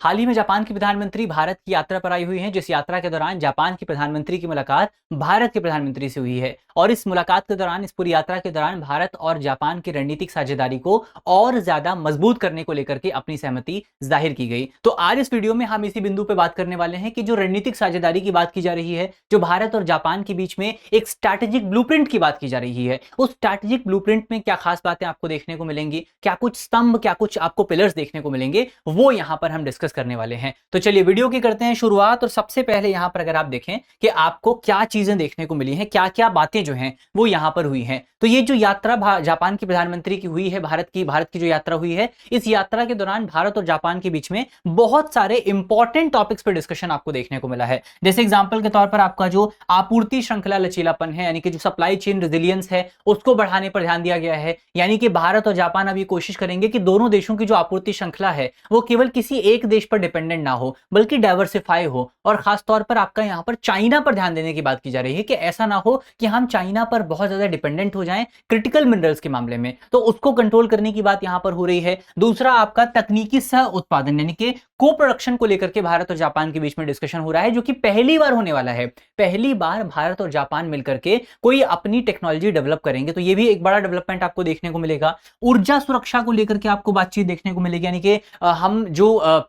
हाल ही में जापान की प्रधानमंत्री भारत की यात्रा पर आई हुई हैं, जिस यात्रा के दौरान जापान के प्रधानमंत्री की मुलाकात भारत के प्रधानमंत्री से हुई है। और इस मुलाकात के दौरान, इस पूरी यात्रा के दौरान भारत और जापान की रणनीतिक साझेदारी को और ज्यादा मजबूत करने को लेकर के अपनी सहमति जाहिर की गई। तो आज इस वीडियो में हम इसी बिंदु पर बात करने वाले हैं कि जो रणनीतिक साझेदारी की बात की जा रही है, जो भारत और जापान के बीच में एक स्ट्रैटेजिक ब्लूप्रिंट की बात की जा रही है, उस स्ट्रैटेजिक ब्लूप्रिंट में क्या खास बातें आपको देखने को मिलेंगी, क्या कुछ स्तंभ, क्या कुछ आपको पिलर्स देखने को मिलेंगे, वो यहां पर हम डिस्कस करने वाले हैं। तो चलिए वीडियो की करते हैं शुरुआत। और सबसे पहले यहां पर अगर आप देखें कि आपको क्या चीजें देखने को मिली हैं, क्या क्या बातें जो हैं वो यहां पर हुई हैं, तो ये जो यात्रा जापान की प्रधानमंत्री की हुई है, भारत की जो यात्रा हुई है, इस यात्रा के दौरान भारत और जापान के बीच में बहुत सारे इंपॉर्टेंट टॉपिक्स पर डिस्कशन आपको देखने को मिला है। जैसे एग्जांपल के तौर पर आपका जो आपूर्ति श्रृंखला लचीलापन है, यानी कि जो सप्लाई चेन रेजिलियंस है, उसको बढ़ाने पर ध्यान दिया गया है। यानी कि भारत और जापान अब ये कोशिश करेंगे कि दोनों देशों की जो आपूर्ति श्रृंखला है वो केवल किसी एक देश पर डिपेंडेंट ना हो, बल्कि डाइवर्सिफाई हो। और खास तौर पर आपका यहां पर चाइना पर ध्यान देने की बात की जा रही है कि ऐसा ना हो कि हम चाइना पर बहुत ज्यादा डिपेंडेंट हो जाएं क्रिटिकल मिनरल्स के मामले में, तो उसको कंट्रोल करने की बात यहां पर हो रही है। दूसरा आपका तकनीकी सह उत्पादन यानी कि को प्रोडक्शन को लेकर के भारत और जापान के बीच में डिस्कशन हो रहा है, जो कि पहली बार होने वाला है। पहली बार भारत और जापान मिलकर के कोई अपनी टेक्नोलॉजी डेवलप करेंगे, तो ये भी एक बड़ा डेवलपमेंट आपको देखने को मिलेगा। ऊर्जा सुरक्षा को लेकर के आपको बातचीत देखने को मिलेगी, यानी कि हम जो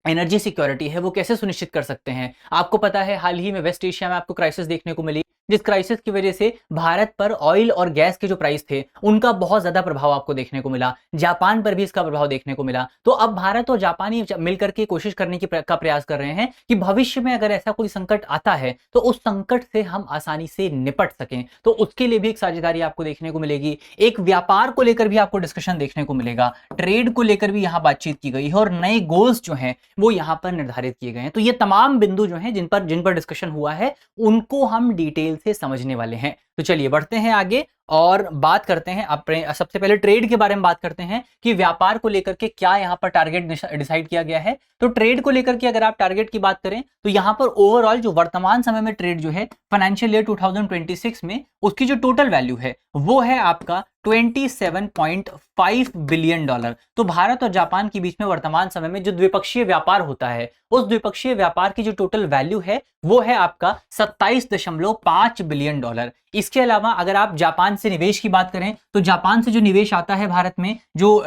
एनर्जी सिक्योरिटी है वो कैसे सुनिश्चित कर सकते हैं। आपको पता है हाल ही में वेस्ट एशिया में आपको क्राइसिस देखने को मिली, जिस क्राइसिस की वजह से भारत पर ऑयल और गैस के जो प्राइस थे उनका बहुत ज्यादा प्रभाव आपको देखने को मिला, जापान पर भी इसका प्रभाव देखने को मिला। तो अब भारत और जापान ही मिलकर के कोशिश करने का प्रयास कर रहे हैं कि भविष्य में अगर ऐसा कोई संकट आता है तो उस संकट से हम आसानी से निपट सकें, तो उसके लिए भी एक साझेदारी आपको देखने को मिलेगी। एक व्यापार को लेकर भी आपको डिस्कशन देखने को मिलेगा, ट्रेड को लेकर भी यहाँ बातचीत की गई है और नए गोल्स जो हैं वो यहाँ पर निर्धारित किए गए हैं। तो ये तमाम बिंदु जो हैं जिन पर डिस्कशन हुआ है उनको हम डिटेल से समझने वाले हैं। तो चलिए बढ़ते हैं आगे और बात करते हैं अपने सबसे पहले ट्रेड के बारे में बात करते हैं कि व्यापार को लेकर के क्या यहाँ पर टारगेट डिसाइड किया गया है। तो ट्रेड को लेकर के अगर आप टारगेट की बात करें तो यहाँ पर ओवरऑल जो वर्तमान समय में ट्रेड जो है फाइनेंशियल ईयर 2026 में उसकी जो टोटल वैल्यू है वो है आपका $27.5 बिलियन। तो भारत और जापान के बीच में वर्तमान समय में जो द्विपक्षीय व्यापार होता है उस द्विपक्षीय व्यापार की जो टोटल वैल्यू है वो है आपका $27.5 बिलियन। इसके अलावा अगर आप जापान से निवेश की बात करें तो जापान से जो निवेश आता है भारत में, जो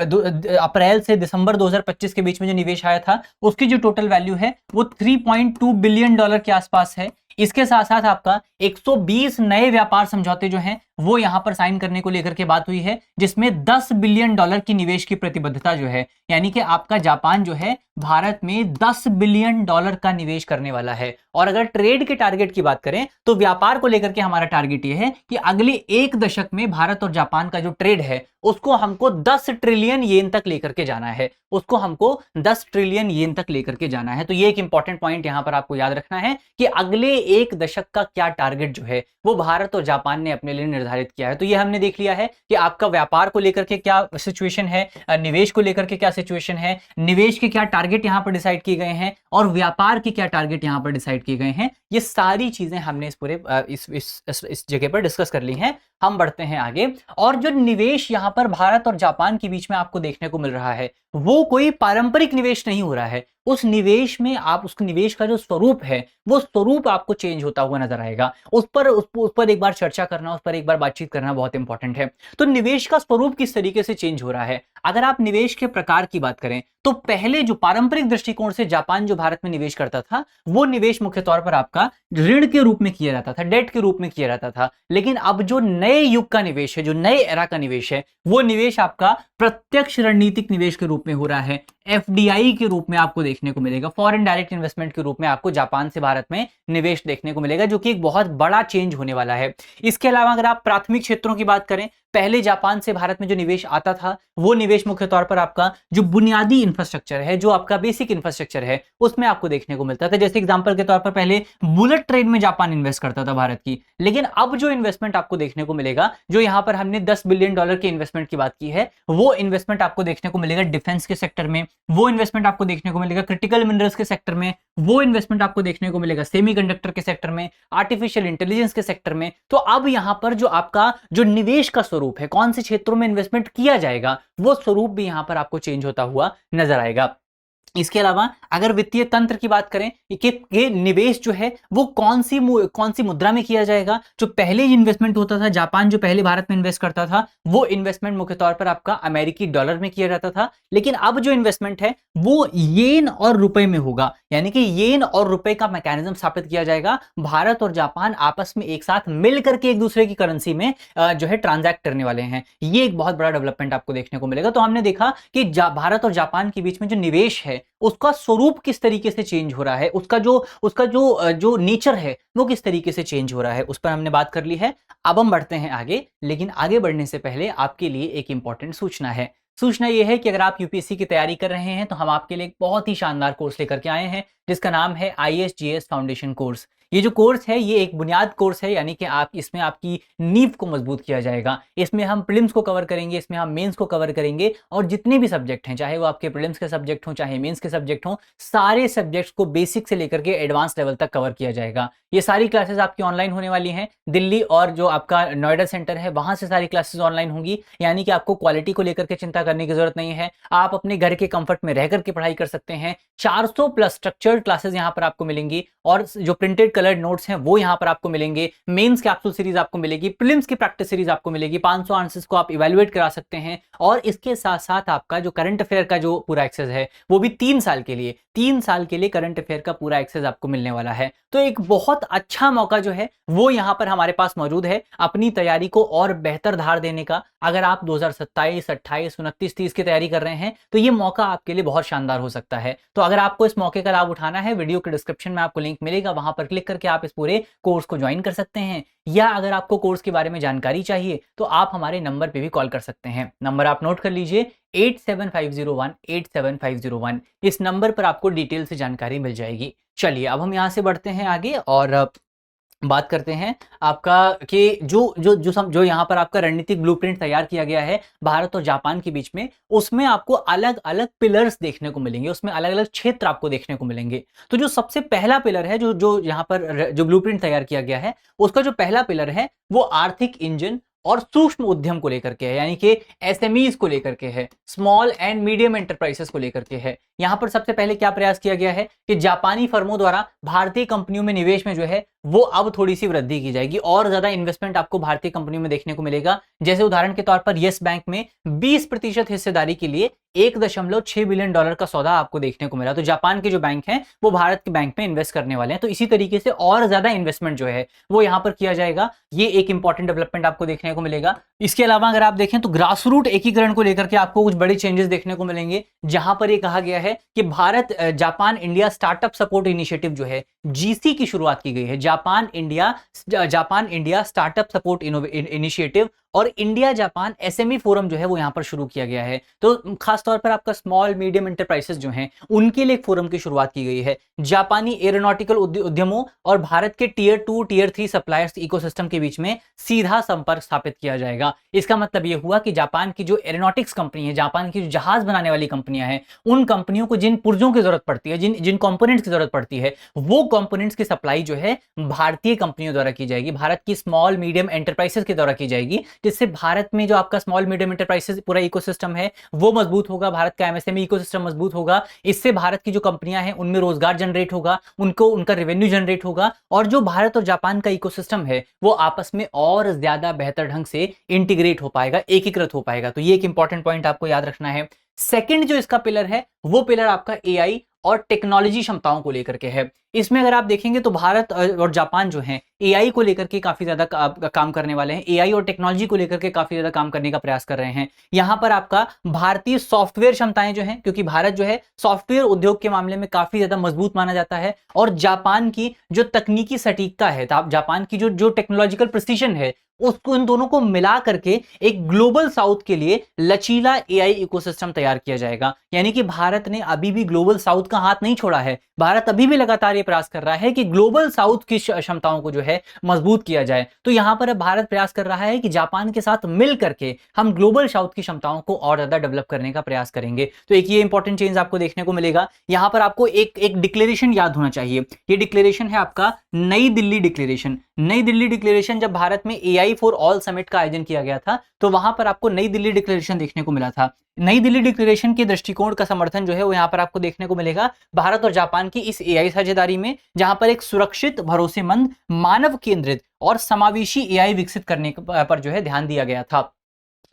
अप्रैल से दिसंबर 2025 के बीच में जो निवेश आया था उसकी जो टोटल वैल्यू है वो $3.2 बिलियन के आसपास है। इसके साथ साथ आपका 120 नए व्यापार समझौते जो हैं वो यहां पर साइन करने को लेकर के बात हुई है, जिसमें $10 बिलियन की निवेश की प्रतिबद्धता जो है, यानी कि आपका जापान जो है भारत में $10 बिलियन का निवेश करने वाला है। और अगर ट्रेड के टारगेट की बात करें तो व्यापार को लेकर के हमारा टारगेट यह है कि अगले एक दशक में भारत और जापान का जो ट्रेड है उसको हमको 10 ट्रिलियन येन तक लेकर के जाना है, उसको हमको 10 ट्रिलियन येन तक लेकर के जाना है। तो ये एक इंपॉर्टेंट पॉइंट यहां पर आपको याद रखना है कि अगले एक दशक का क्या टारगेट जो है वो भारत और जापान ने अपने लिए निर्धारित किया है। तो ये हमने देख लिया है कि आपका व्यापार को लेकर के क्या सिचुएशन है, निवेश को लेकर के क्या सिचुएशन है, निवेश के क्या टारगेट यहां पर डिसाइड किए गए हैं और व्यापार के क्या टारगेट यहां पर डिसाइड किए गए हैं। ये सारी चीजें हमने इस पूरे इस जगह पर डिस्कस कर ली हैं। हम बढ़ते हैं आगे। और जो निवेश यहां पर भारत और जापान के बीच में आपको देखने को मिल रहा है वो कोई पारंपरिक निवेश नहीं हो रहा है। उस निवेश में आप उस निवेश का जो स्वरूप है वो स्वरूप आपको चेंज होता हुआ नजर आएगा। उस पर एक बार चर्चा करना, उस पर एक बार बातचीत करना बहुत इंपॉर्टेंट है। तो निवेश का स्वरूप किस तरीके से चेंज हो रहा है, अगर आप निवेश के प्रकार की बात करें तो पहले जो पारंपरिक दृष्टिकोण से जापान जो भारत में निवेश करता था वो निवेश मुख्य तौर पर आपका ऋण के रूप में किया जाता था, डेट के रूप में किया जाता था। लेकिन अब जो नए युग का निवेश है, जो नए एरा का निवेश है, वो निवेश आपका प्रत्यक्ष रणनीतिक निवेश के रूप में हो रहा है। एफडीआई के रूप में आपको देखने को मिलेगा, फॉरेन डायरेक्ट इन्वेस्टमेंट के रूप में आपको जापान से भारत में निवेश देखने को मिलेगा, जो कि एक बहुत बड़ा चेंज होने वाला है। इसके अलावा अगर आप प्राथमिक क्षेत्रों की बात करें, पहले जापान से भारत में जो निवेश आता था वो निवेश मुख्य तौर पर आपका जो बुनियादी इंफ्रास्ट्रक्चर है, जो आपका बेसिक इंफ्रास्ट्रक्चर है, उसमें आपको देखने को मिलता था। जैसे एग्जांपल के तौर पर पहले बुलेट ट्रेन में जापान इन्वेस्ट करता था भारत की, लेकिन अब जो इन्वेस्टमेंट आपको देखने को मिलेगा, जो यहां पर हमने $10 बिलियन के इन्वेस्टमेंट की बात की है, वो इन्वेस्टमेंट आपको देखने को मिलेगा डिफेंस के सेक्टर में, वो इन्वेस्टमेंट आपको देखने को मिलेगा क्रिटिकल मिनरल्स के सेक्टर में, वो इन्वेस्टमेंट आपको देखने को मिलेगा सेमीकंडक्टर के सेक्टर में, आर्टिफिशियल इंटेलिजेंस के सेक्टर में। तो अब यहां पर जो आपका जो निवेश का स्वरूप है, कौन से क्षेत्रों में इन्वेस्टमेंट किया जाएगा, वो स्वरूप भी यहां पर आपको चेंज होता हुआ नजर आएगा। इसके अलावा अगर वित्तीय तंत्र की बात करें कि निवेश जो है वो कौन सी मुद्रा में किया जाएगा। जो पहले इन्वेस्टमेंट होता था, जापान जो पहले भारत में इन्वेस्ट करता था, वो इन्वेस्टमेंट मुख्य तौर पर आपका अमेरिकी डॉलर में किया जाता था। लेकिन अब जो इन्वेस्टमेंट है वो येन और रुपए में होगा, यानी कि येन और रुपए का मैकेनिज्म स्थापित किया जाएगा। भारत और जापान आपस में एक साथ मिल करके एक दूसरे की करेंसी में जो है ट्रांजैक्ट करने वाले हैं। ये एक बहुत बड़ा डेवलपमेंट आपको देखने को मिलेगा। तो हमने देखा कि भारत और जापान के बीच में जो निवेश है उसका स्वरूप किस तरीके से चेंज हो रहा है, उसका जो नेचर है वो किस तरीके से चेंज हो रहा है, उस पर हमने बात कर ली है। अब हम बढ़ते हैं आगे, लेकिन आगे बढ़ने से पहले आपके लिए एक इंपॉर्टेंट सूचना है। सूचना ये है कि अगर आप यूपीएससी की तैयारी कर रहे हैं तो हम आपके लिए एक बहुत ही शानदार कोर्स लेकर के आए हैं जिसका नाम है आईएएस फाउंडेशन कोर्स। ये जो कोर्स है ये एक बुनियाद कोर्स है, यानी कि आप इसमें आपकी नींव को मजबूत किया जाएगा। इसमें हम प्रीलिम्स को कवर करेंगे, इसमें हम मेंस को कवर करेंगे, और जितने भी सब्जेक्ट हैं, चाहे वो आपके प्रीलिम्स के सब्जेक्ट हों चाहे मेंस के सब्जेक्ट हों, सारे सब्जेक्ट्स को बेसिक से लेकर के एडवांस लेवल तक कवर किया जाएगा। ये सारी क्लासेस आपकी ऑनलाइन होने वाली हैं। दिल्ली और जो आपका नोएडा सेंटर है वहां से सारी क्लासेस ऑनलाइन होंगी, यानी कि आपको क्वालिटी को लेकर के चिंता करने की जरूरत नहीं है। आप अपने घर के कंफर्ट में रह करके पढ़ाई कर सकते हैं। 400 प्लस स्ट्रक्चर्ड क्लासेस यहाँ पर आपको मिलेंगी, और जो प्रिंटेड कलर्ड नोट्स हैं वो यहाँ पर आपको मिलेंगे। मेंस कैप्सूल सीरीज आपको मिलेगी, प्रीलिम्स की प्रैक्टिस सीरीज आपको मिलेगी, 500 आंसर्स को आप इवैल्यूएट करा सकते हैं, और इसके साथ साथ आपका जो करंट अफेयर का जो पूरा एक्सेस है वो भी 3 साल के लिए करंट अफेयर का पूरा एक्सेस आपको मिलने वाला है। तो एक बहुत अच्छा मौका जो है वो यहाँ पर हमारे पास मौजूद है अपनी तैयारी को और बेहतर धार देने का। अगर आप 2027, 28, 29, 30 की तैयारी कर रहे हैं तो ये मौका आपके लिए बहुत शानदार हो सकता है। तो अगर आपको इस मौके का लाभ उठाना है, वीडियो के डिस्क्रिप्शन में आपको लिंक मिलेगा, वहां पर क्लिक करके आप इस पूरे कोर्स को ज्वाइन कर सकते हैं। या अगर आपको कोर्स के बारे में जानकारी चाहिए तो आप हमारे नंबर पे भी कॉल कर सकते हैं। नंबर आप नोट कर लीजिए 87501 87501। इस नंबर पर आपको डिटेल से जानकारी मिल जाएगी। चलिए अब हम यहाँ से बढ़ते हैं आगे और बात करते हैं आपका कि जो यहाँ पर आपका रणनीतिक ब्लूप्रिंट तैयार किया गया है भारत और जापान के बीच में, उसमें आपको अलग अलग पिलर्स देखने को मिलेंगे, उसमें अलग अलग क्षेत्र आपको देखने को मिलेंगे। तो जो सबसे पहला पिलर है, जो यहाँ पर जो ब्लूप्रिंट तैयार किया गया है, उसका जो पहला पिलर है वो आर्थिक इंजन और सूक्ष्म उद्यम को लेकर के है, यानी कि एसएमईज को लेकर के है, स्मॉल एंड मीडियम एंटरप्राइजेस को लेकर के है। यहां पर सबसे पहले क्या प्रयास किया गया है कि जापानी फर्मों द्वारा भारतीय कंपनियों में निवेश में जो है वो अब थोड़ी सी वृद्धि की जाएगी, और ज्यादा इन्वेस्टमेंट आपको भारतीय कंपनियों में देखने को मिलेगा। जैसे उदाहरण के तौर पर यस बैंक में 20% हिस्सेदारी के लिए $1.6 बिलियन का सौदा आपको देखने को मिला। तो जापान के जो बैंक हैं वो भारत के बैंक में इन्वेस्ट करने वाले हैं। तो इसी तरीके से और ज्यादा इन्वेस्टमेंट जो है वो यहां पर किया जाएगा। ये एक इंपॉर्टेंट डेवलपमेंट आपको देखने को मिलेगा। इसके अलावा अगर आप देखें तो ग्रास रूट एकीकरण को लेकर के आपको कुछ बड़े चेंजेस देखने को मिलेंगे, जहां पर यह कहा गया है कि Bharat Japan India startup support initiative जो है जीसी की शुरुआत की गई है। Japan India startup support initiative और इंडिया जापान एसएमई फोरम जो है वो यहां पर शुरू किया गया है। तो खास तौर पर आपका स्मॉल मीडियम एंटरप्राइजेस जो हैं उनके लिए एक फोरम की शुरुआत की गई है। जापानी एरोनॉटिकल उद्यमों और भारत के टियर 2 टियर 3 सप्लायर्स इकोसिस्टम के बीच में सीधा संपर्क स्थापित किया जाएगा। इसका मतलब यह हुआ कि जापान की जो एरोनॉटिक्स कंपनी है, जापान की जो जहाज बनाने वाली कंपनियां हैं, उन कंपनियों को जिन पुर्जों की जरूरत पड़ती है, जिन कंपोनेंट्स की जरूरत पड़ती है, वो कंपोनेंट्स की सप्लाई जो है भारतीय कंपनियों द्वारा की जाएगी, भारत की स्मॉल मीडियम एंटरप्राइजेस के द्वारा की जाएगी, जिससे भारत में जो आपका स्मॉल मीडियम एंटरप्राइजेस पूरा इकोसिस्टम है वो मजबूत होगा, भारत का एमएसएमई इकोसिस्टम मजबूत होगा। इससे भारत की जो कंपनियां हैं उनमें रोजगार जनरेट होगा, उनका रेवेन्यू जनरेट होगा, और जो भारत और जापान का इकोसिस्टम है वो आपस में और ज्यादा बेहतर ढंग से इंटीग्रेट हो पाएगा, एकीकृत हो पाएगा। तो ये एक इंपॉर्टेंट पॉइंट आपको याद रखना है। सेकंड जो इसका पिलर है वो पिलर आपका एआई और टेक्नोलॉजी क्षमताओं को लेकर के है। इसमें अगर आप देखेंगे तो भारत और जापान जो हैं एआई को लेकर के काफी ज्यादा काम करने वाले हैं, एआई और टेक्नोलॉजी को लेकर के काफी ज्यादा काम करने का प्रयास कर रहे हैं। यहां पर आपका भारतीय सॉफ्टवेयर क्षमताएं जो हैं, क्योंकि भारत जो है सॉफ्टवेयर उद्योग के मामले में काफी ज्यादा मजबूत माना जाता है, और जापान की जो तकनीकी सटीकता है, जापान की जो टेक्नोलॉजिकल प्रिसीजन है, उसको इन दोनों को मिला करके एक ग्लोबल साउथ के लिए लचीला एआई इकोसिस्टम तैयार किया जाएगा। यानी कि भारत ने अभी भी ग्लोबल साउथ का हाथ नहीं छोड़ा है, भारत अभी भी लगातार ये प्रयास कर रहा है कि ग्लोबल साउथ की क्षमताओं को जो है मजबूत किया जाए। तो यहां पर भारत प्रयास कर रहा है कि जापान के साथ मिल करके हम ग्लोबल साउथ की क्षमताओं को और ज्यादा डेवलप करने का प्रयास करेंगे। तो एक ये इंपॉर्टेंट चेंज आपको देखने को मिलेगा। यहां पर आपको एक डिक्लेरेशन याद होना चाहिए। ये डिक्लेरेशन है आपका नई दिल्ली डिक्लेरेशन। नई दिल्ली डिक्लेरेशन, जब भारत में AI फॉर ऑल समिट का आयोजन किया गया था तो वहां पर आपको नई दिल्ली डिक्लेरेशन देखने को मिला था। नई दिल्ली डिक्लेरेशन के दृष्टिकोण का समर्थन जो है वो यहाँ पर आपको देखने को मिलेगा भारत और जापान की इस AI साझेदारी में, जहां पर एक सुरक्षित, भरोसेमंद, मानव केंद्रित और समावेशी AI विकसित करने पर जो है ध्यान दिया गया था।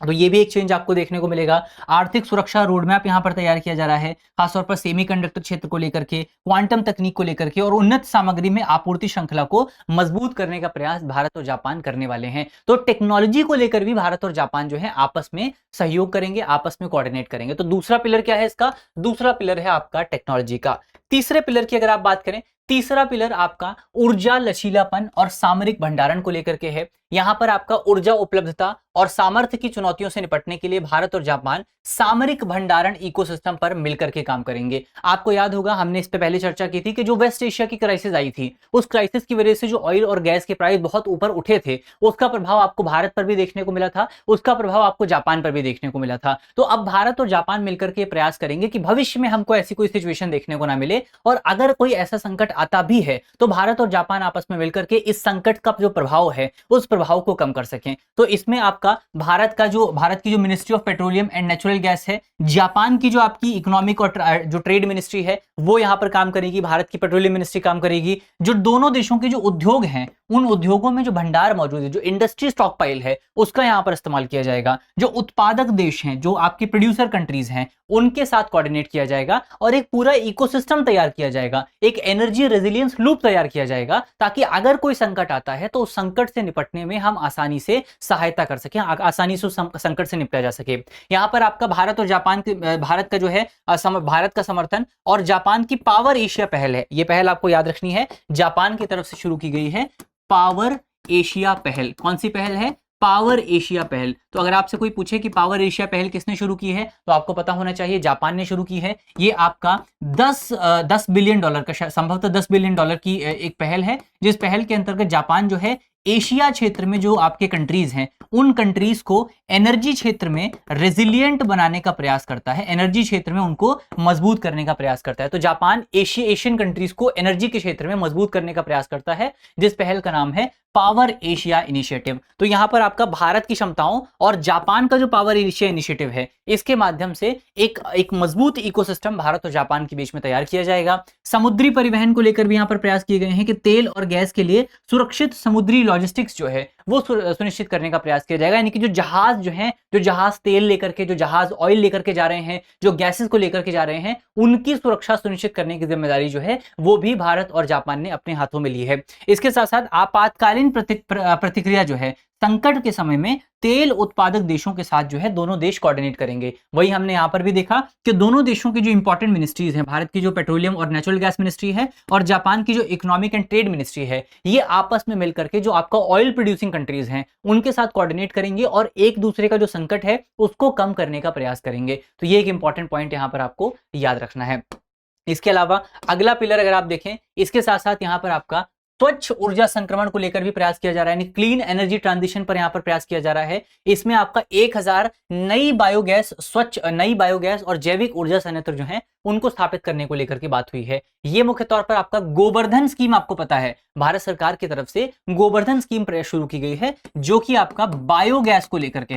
तो ये भी एक चेंज आपको देखने को मिलेगा। आर्थिक सुरक्षा रोडमैप यहाँ पर तैयार किया जा रहा है, खासतौर पर सेमीकंडक्टर क्षेत्र को लेकर के, क्वांटम तकनीक को लेकर के और उन्नत सामग्री में आपूर्ति श्रृंखला को मजबूत करने का प्रयास भारत और जापान करने वाले हैं। तो टेक्नोलॉजी को लेकर भी भारत और जापान जो है आपस में सहयोग करेंगे, आपस में कोऑर्डिनेट करेंगे। तो दूसरा पिलर क्या है इसका? दूसरा पिलर है आपका टेक्नोलॉजी का। तीसरे पिलर की अगर आप बात करें, तीसरा पिलर आपका ऊर्जा लचीलापन और सामरिक भंडारण को लेकर के है। यहां पर आपका ऊर्जा उपलब्धता और सामर्थ्य की चुनौतियों से निपटने के लिए भारत और जापान सामरिक भंडारण इकोसिस्टम पर मिलकर के काम करेंगे। आपको याद होगा हमने इस पे पहले चर्चा की थी कि जो वेस्ट एशिया की क्राइसिस आई थी, उस क्राइसिस की वजह से जो ऑयल और गैस के प्राइस बहुत ऊपर उठे थे, उसका प्रभाव आपको भारत पर भी देखने को मिला था, उसका प्रभाव आपको जापान पर भी देखने को मिला था। तो अब भारत और जापान मिलकर के प्रयास करेंगे कि भविष्य में हमको ऐसी कोई सिचुएशन देखने को ना मिले, और अगर कोई ऐसा संकट आता भी है तो भारत और जापान आपस में मिलकर के इस संकट का जो प्रभाव है उस प्रभाव को कम कर सकें। तो इसमें आपका भारत की जो ministry of petroleum and natural gas है, जापान की जो आपकी इकोनॉमिक और जो ट्रेड मिनिस्ट्री है वो यहां पर काम करेगी, भारत की पेट्रोलियम मिनिस्ट्री काम करेगी। जो दोनों देशों के जो उद्योग हैं, उन उद्योगों में जो भंडार मौजूद है, जो इंडस्ट्री स्टॉक पाइल है, उसका यहां पर इस्तेमाल किया जाएगा। जो उत्पादक देश हैं, जो आपके प्रोड्यूसर कंट्रीज हैं, उनके साथ कोऑर्डिनेट किया जाएगा और एक पूरा इकोसिस्टम तैयार किया जाएगा, एक एनर्जी रेजिलियंस लूप तैयार किया जाएगा, ताकि अगर कोई संकट आता है तो उस संकट से निपटने में हम आसानी से सहायता कर सकें, आसानी से संकट से निपटा जा सके। यहां पर आपका भारत और जापान भारत का जो है भारत का समर्थन और जापान की पावर एशिया पहल है, ये पहल आपको याद रखनी है, जापान की तरफ से शुरू की गई है पावर एशिया पहल। कौन सी पहल है? पावर एशिया पहल। तो अगर आपसे कोई पूछे कि पावर एशिया पहल किसने शुरू की है, तो आपको पता होना चाहिए जापान ने शुरू की है। ये आपका 10 बिलियन डॉलर का, संभवतः 10 बिलियन डॉलर की एक पहल है, जिस पहल के अंतर्गत जापान जो है एशिया क्षेत्र में जो आपके कंट्रीज हैं, उन कंट्रीज को एनर्जी क्षेत्र में रेजिलिएंट बनाने का प्रयास करता है, एनर्जी क्षेत्र में उनको मजबूत करने का प्रयास करता है। तो जापान एशियन कंट्रीज को एनर्जी के क्षेत्र में मजबूत करने का प्रयास करता है, जिस पहल का नाम है पावर एशिया इनिशिएटिव। तो यहां पर आपका भारत की क्षमताओं और जापान का जो पावर एशिया इनिशिएटिव है, इसके माध्यम से एक मजबूत इकोसिस्टम भारत और जापान के बीच में तैयार किया जाएगा। समुद्री परिवहन को लेकर भी यहां पर प्रयास किए गए हैं कि तेल और गैस के लिए सुरक्षित समुद्री लॉजिस्टिक्स जो है वो सुनिश्चित करने का प्रयास किया जाएगा। यानी कि जो जहाज जो हैं, जो जहाज तेल लेकर के, जो जहाज ऑयल लेकर के जा रहे हैं, जो गैसेस को लेकर के जा रहे हैं, उनकी सुरक्षा सुनिश्चित करने की जिम्मेदारी जो है वो भी भारत और जापान ने अपने हाथों में ली है। इसके साथ साथ आपातकालीन प्रतिक्रिया जो है, संकट के समय में तेल उत्पादक देशों के साथ जो है दोनों देश कोऑर्डिनेट करेंगे। वही हमने यहां पर भी देखा कि दोनों देशों की जो इंपॉर्टेंट मिनिस्ट्रीज हैं, भारत की जो पेट्रोलियम और नेचुरल गैस मिनिस्ट्री है और जापान की जो इकोनॉमिक एंड ट्रेड मिनिस्ट्री है, ये आपस में मिलकर के जो आपका ऑयल प्रोड्यूसिंग कंट्रीज हैं उनके साथ कोऑर्डिनेट करेंगे और एक दूसरे का जो संकट है उसको कम करने का प्रयास करेंगे। तो ये एक इंपॉर्टेंट पॉइंट यहां पर आपको याद रखना है। इसके अलावा अगला पिलर अगर आप देखें, इसके साथ साथ यहां पर आपका स्वच्छ ऊर्जा संक्रमण को लेकर भी प्रयास किया जा रहा है, यानी क्लीन एनर्जी ट्रांजिशन पर यहां पर प्रयास किया जा रहा है। इसमें आपका 1000 नई बायोगैस और जैविक ऊर्जा संयंत्र जो हैं उनको स्थापित करने को लेकर की बात हुई है। ये मुख्य तौर पर आपका गोवर्धन स्कीम, आपको पता है भारत सरकार की तरफ से गोवर्धन स्कीम शुरू की गई है, जो कि आपका बायोगैस को लेकर के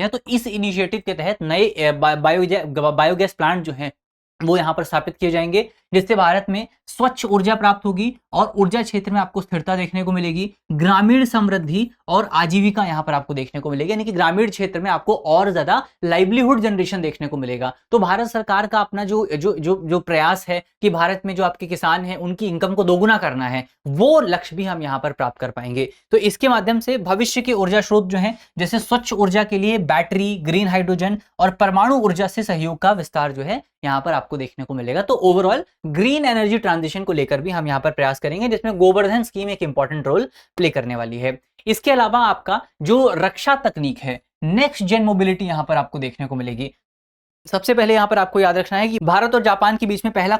है, तो इस इनिशिएटिव के तहत नए बायोगैस प्लांट जो है वो यहां पर स्थापित किए जाएंगे, जिससे भारत में स्वच्छ ऊर्जा प्राप्त होगी और ऊर्जा क्षेत्र में आपको स्थिरता देखने को मिलेगी, ग्रामीण समृद्धि और आजीविका यहां पर आपको देखने को मिलेगी, यानी कि ग्रामीण क्षेत्र में आपको और ज्यादा लाइवलीहुड जनरेशन देखने को मिलेगा। तो भारत सरकार का अपना जो प्रयास है कि भारत में जो आपके किसान हैं उनकी इनकम को दोगुना करना है, वो लक्ष्य भी हम यहां पर प्राप्त कर पाएंगे। तो इसके माध्यम से भविष्य के ऊर्जा स्रोत जो है, जैसे स्वच्छ ऊर्जा के लिए बैटरी, ग्रीन हाइड्रोजन और परमाणु ऊर्जा से सहयोग का विस्तार जो है यहां पर आपको देखने को मिलेगा। तो ओवरऑल ग्रीन एनर्जी ट्रांजिशन को लेकर भी हम यहां पर प्रयास करेंगे, जिसमें गोवर्धन स्कीम एक इंपॉर्टेंट रोल प्ले करने वाली है। इसके अलावा आपका जो रक्षा तकनीक है, नेक्स्ट जेन मोबिलिटी यहां पर आपको देखने को मिलेगी। सबसे पहले यहां पर आपको याद रखना है कि भारत और जापान के बीच में पहला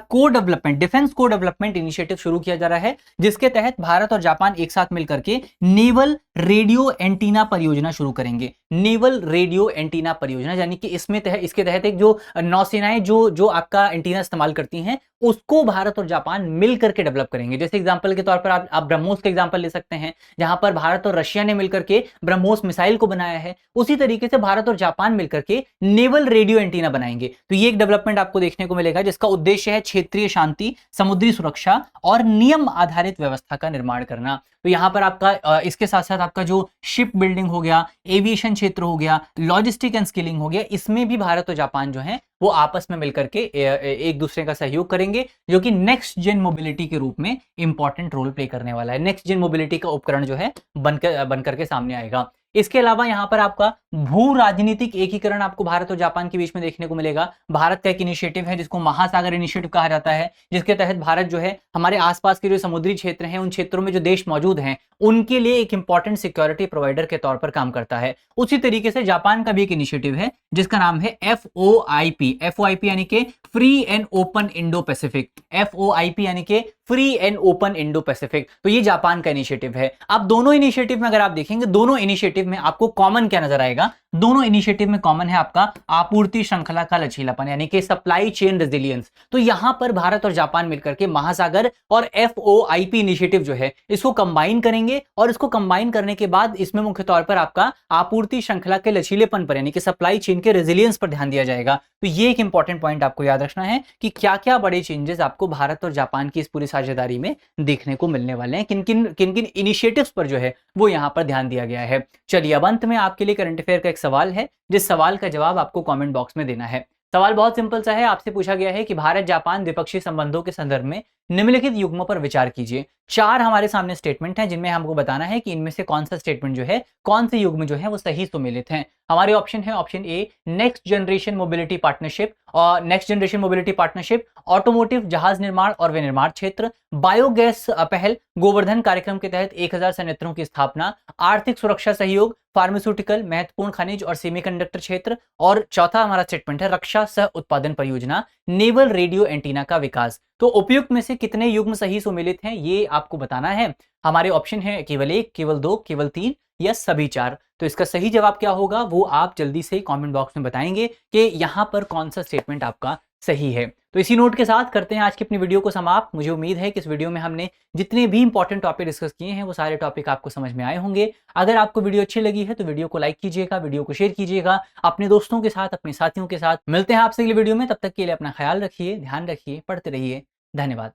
डिफेंस को डेवलपमेंट इनिशिएटिव शुरू किया जा रहा है, जिसके तहत भारत और जापान एक साथ मिलकर के नेवल रेडियो एंटीना परियोजना शुरू करेंगे। नेवल रेडियो एंटीना परियोजना, यानी कि इसके तहत एक जो नौसेनाएं जो आपका एंटीना इस्तेमाल करती हैं, उसको भारत और जापान मिलकर के डेवलप करेंगे। जैसे एग्जांपल के तौर पर आप ब्रह्मोस का एग्जांपल ले सकते हैं, जहां पर भारत और रशिया ने मिलकर के ब्रह्मोस मिसाइल को बनाया है। उसी तरीके से भारत और जापान मिलकर के नेवल रेडियो एंटीना बनाएंगे। तो ये एक डेवलपमेंट आपको देखने को मिलेगा, जिसका उद्देश्य है क्षेत्रीय शांति, समुद्री सुरक्षा और नियम आधारित व्यवस्था का निर्माण करना। तो यहां पर आपका इसके साथ साथ आपका जो शिप बिल्डिंग हो गया, एविएशन क्षेत्र हो गया, लॉजिस्टिक एंड स्किलिंग हो गया, इसमें भी भारत और जापान जो है वो आपस में मिलकर के एक दूसरे का सहयोग करेंगे, जो कि नेक्स्ट जेन मोबिलिटी के रूप में इंपॉर्टेंट रोल प्ले करने वाला है। नेक्स्ट जेन मोबिलिटी का उपकरण जो है बनकर के सामने आएगा। इसके अलावा यहां पर आपका भू राजनीतिक एकीकरण आपको भारत और जापान के बीच में देखने को मिलेगा। भारत का एक इनिशिएटिव है जिसको महासागर इनिशिएटिव कहा जाता है, जिसके तहत भारत जो है हमारे आसपास के जो समुद्री क्षेत्र हैं, उन क्षेत्रों में जो देश मौजूद हैं, उनके लिए एक इंपॉर्टेंट सिक्योरिटी प्रोवाइडर के तौर पर काम करता है। उसी तरीके से जापान का भी एक इनिशिएटिव है जिसका नाम है FOIP यानी कि free and open Indo Pacific. FOIP यानी कि free and open Indo Pacific. तो ये जापान का इनिशिएटिव है। अब दोनों इनिशिएटिव में अगर आप देखेंगे, दोनों इनिशिएटिव में आपको कॉमन क्या नजर आएगा? दोनों इनिशिएटिव में कॉमन है आपका आपूर्ति श्रृंखला का लचीलापन, यानी कि सप्लाई चेन रेजिलियंस। तो यहां पर भारत और जापान मिलकर के महासागर और FOIP इनिशिएटिव जो है इसको कंबाइन करेंगे, और इसको कंबाइन करने के बाद इसमें मुख्य तौर पर आपका आपूर्ति श्रृंखला के लचीलेपन पर, यानी कि सप्लाई चेन के रेजिलियंस पर ध्यान दिया जाएगा। तो ये एक इंपॉर्टेंट पॉइंट आपको याद रखना है कि क्या क्या बड़े चेंजेस आपको भारत और जापान की इस पूरी साझेदारी में देखने को मिलने वाले हैं, किन किन इनिशिएटिव्स पर जो है वो यहां पर ध्यान दिया गया है। चलिए अब अंत में आपके लिए करंट अफेयर का एक सवाल है, जिस सवाल का जवाब आपको कमेंट बॉक्स में देना है। सवाल बहुत सिंपल सा है। आपसे पूछा गया है कि भारत जापान द्विपक्षीय संबंधों के संदर्भ में निम्नलिखित युग्मों पर विचार कीजिए। 4 हमारे सामने स्टेटमेंट हैं, जिनमें हमको बताना है कि इनमें से कौन सा स्टेटमेंट जो है, कौन से युग्म जो है वो सही सुमेलित हैं। हमारे ऑप्शन है option a next generation mobility partnership, और next generation mobility partnership, automotive जहाज निर्माण और विनिर्माण क्षेत्र, बायोगैस पहल, गोवर्धन कार्यक्रम के तहत 1000 संयंत्रों की स्थापना, आर्थिक सुरक्षा सहयोग, फार्मास्यूटिकल, महत्वपूर्ण खनिज और सेमीकंडक्टर क्षेत्र, और चौथा हमारा स्टेटमेंट है रक्षा सह उत्पादन परियोजना, नेवल रेडियो एंटीना का विकास। तो उपयुक्त में से कितने युग्म सही सुमेलित हैं ये आपको बताना है। हमारे ऑप्शन है केवल 1, केवल 2, केवल 3 या सभी 4। तो इसका सही जवाब क्या होगा वो आप जल्दी से कमेंट बॉक्स में बताएंगे कि यहां पर कौन सा स्टेटमेंट आपका सही है। तो इसी नोट के साथ करते हैं आज की अपनी वीडियो को समाप्त। मुझे उम्मीद है कि इस वीडियो में हमने जितने भी इंपॉर्टेंट टॉपिक डिस्कस किए हैं वो सारे टॉपिक आपको समझ में आए होंगे। अगर आपको वीडियो अच्छी लगी है तो वीडियो को लाइक कीजिएगा, वीडियो को शेयर कीजिएगा अपने दोस्तों के साथ, अपने साथियों के साथ। मिलते हैं आपसे अगली वीडियो में, तब तक के लिए अपना ख्याल रखिए, ध्यान रखिए, पढ़ते रहिए। धन्यवाद।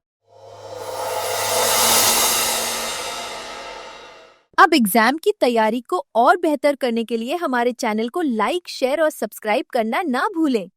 अब एग्जाम की तैयारी को और बेहतर करने के लिए हमारे चैनल को लाइक, शेयर और सब्सक्राइब करना ना भूलें।